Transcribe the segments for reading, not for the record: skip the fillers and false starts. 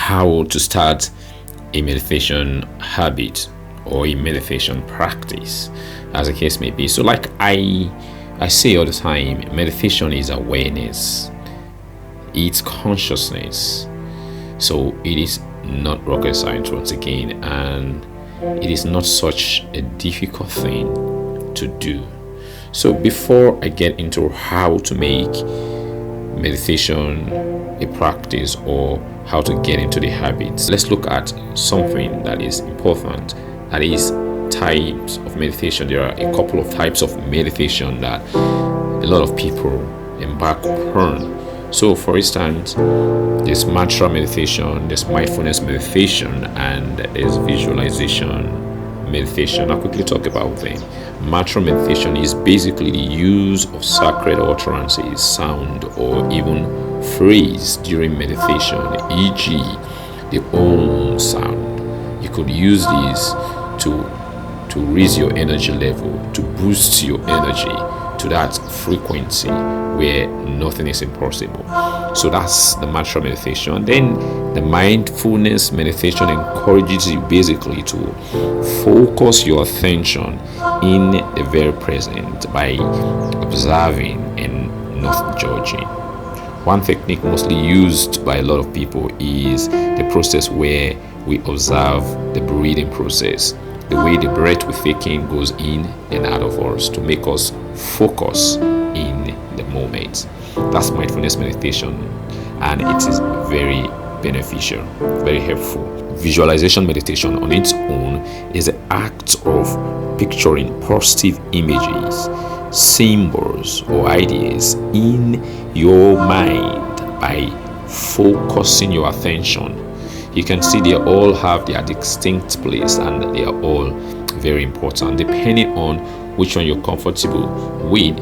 how to start a meditation habit or a meditation practice, as the case may be. So like I say all the time, meditation is awareness, it's consciousness. So it is not rocket science once again, and it is not such a difficult thing to do. So before I get into how to make meditation a practice or how to get into the habits, let's look at something that is important, that is types of meditation. There are a couple of types of meditation that a lot of people embark upon. So for instance, there's mantra meditation, there's mindfulness meditation, and there's visualization meditation. I'll quickly talk about them. Mantra meditation is basically the use of sacred utterances, sound, or even phrase during meditation, e.g. the Om sound. You could use this to raise your energy level, to boost your energy to that frequency where nothing is impossible. So that's the mantra meditation. Then the mindfulness meditation encourages you basically to focus your attention in the very present by observing and not judging. One technique mostly used by a lot of people is the process where we observe the breathing process, the way the breath we're taking goes in and out of us to make us focus in the moment. That's mindfulness meditation, and it is very beneficial, very helpful. Visualization meditation on its own is the act of picturing positive images, symbols, or ideas in your mind by focusing your attention. You can see they all have their distinct place and they are all very important. Depending on which one you're comfortable with,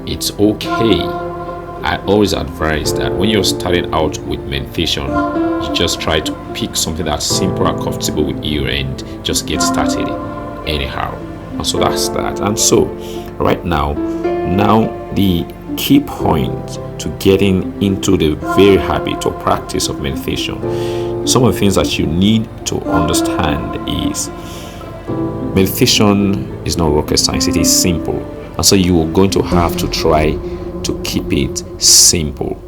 it's okay. I always advise that when you're starting out with meditation, you just try to pick something that's simple and comfortable with you and just get started anyhow. And so that's that. And so right now the key point to getting into the very habit or practice of meditation, some of the things that you need to understand is meditation is not rocket science, it is simple. And so you are going to have to try to keep it simple.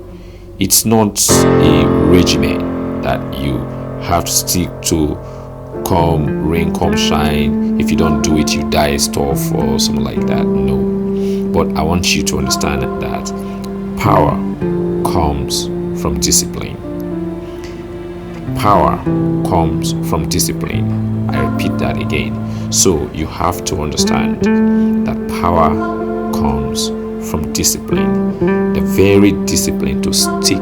It's not a regimen that you have to stick to, come rain, come shine. If you don't do it, you die stuff or something like that. No. But I want you to understand that power comes from discipline. Power comes from discipline. I repeat that again. So you have to understand that power comes from discipline. The very discipline to stick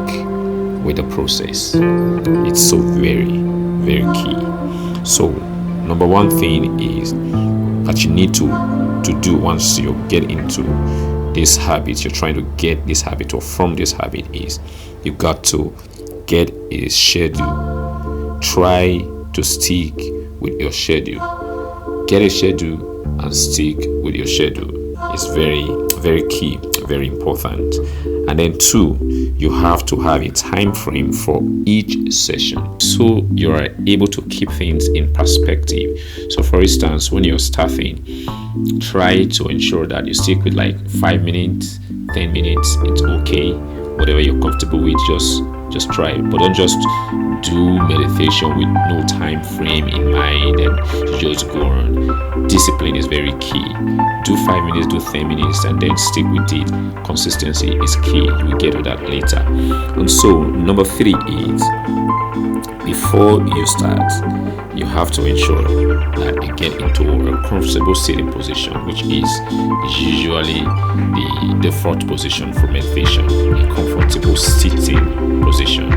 with the process. It's so very, very key. So number one thing is that you need to do once you get into this habit, you're trying to get this habit or from this habit, is you got to get a schedule. Try to stick with your schedule. Get a schedule and stick with your schedule. It's very, very key, very important. And then 2, you have to have a time frame for each session so you are able to keep things in perspective. So for instance, when you're starting, try to ensure that you stick with like 5 minutes, 10 minutes. It's okay. Whatever you're comfortable with, just try it. But don't just do meditation with no time frame in mind and just go on. Discipline is very key. Do 5 minutes, do 10 minutes, and then stick with it. Consistency is key. We'll get to that later. And so number 3 is, before you start, you have to ensure that you get into a comfortable sitting position, which is usually the default position for meditation, a comfortable sitting position.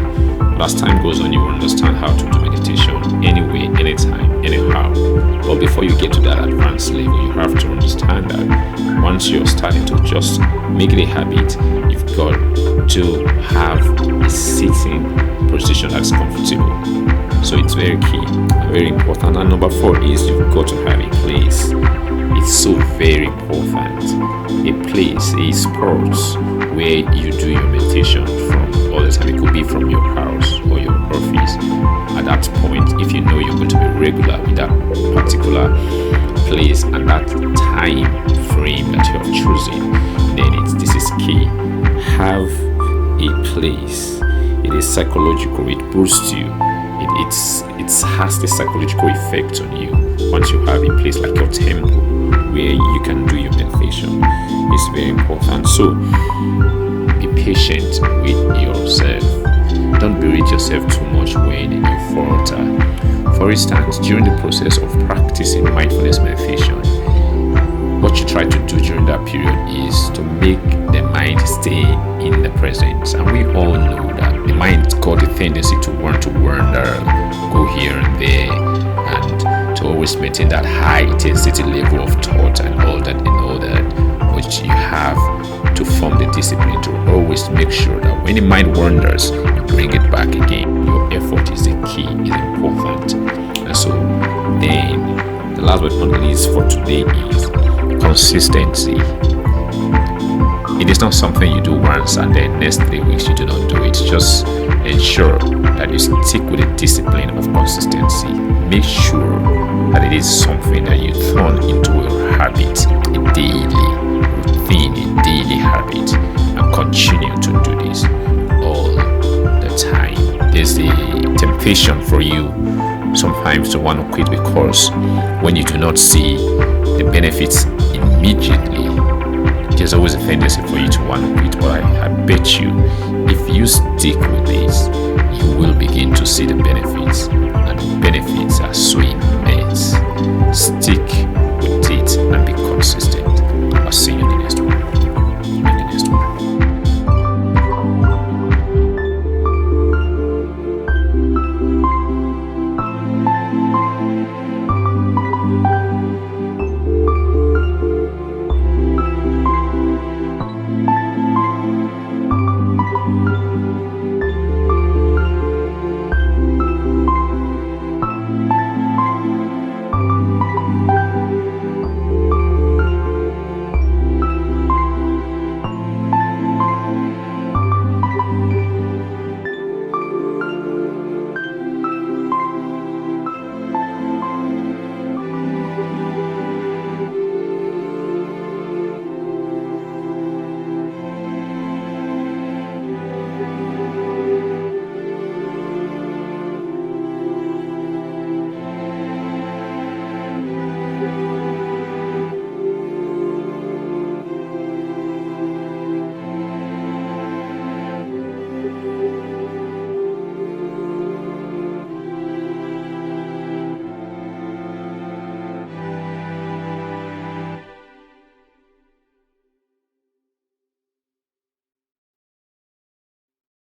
But as time goes on, you will understand how to do meditation anyway, anytime, anyhow. But before you get to that advanced level, you have to understand that once you're starting to just make it a habit, you've got to have a sitting position that's comfortable. So it's very key, very important. And number 4 is you've got to have a place. It's so very important. A place, a spot where you do your meditation from all the time. It could be from your house or your office. place. It is psychological. It boosts you. It has the psychological effect on you. Once you have a place like your temple where you can do your meditation, it's very important. So be patient with yourself. Don't berate yourself too much when you falter. For instance, during the process of practicing mindfulness meditation, what you try to do during that period is to make the mind stay in the present. And we all know that the mind's got a tendency to want to wander, go here and there, and to always maintain that high intensity level of thought and all that. Which you have to form the discipline to always make sure that when the mind wanders, you bring it back again. Your effort is the key, is important. And so then the last but not least for today is consistency. It is not something you do once and then next 3 weeks you do not do it. Just ensure that you stick with the discipline of consistency. Make sure that it is something that you turn into a habit, a daily routine, a daily habit, and continue to do this all the time. There's a temptation for you sometimes to want to quit because when you do not see the benefits immediately, there's always a tendency for you to want to quit. But I bet you, if you stick with this, you will begin to see the benefits, and the benefits are so immense. Stick with it and be consistent. I'll see you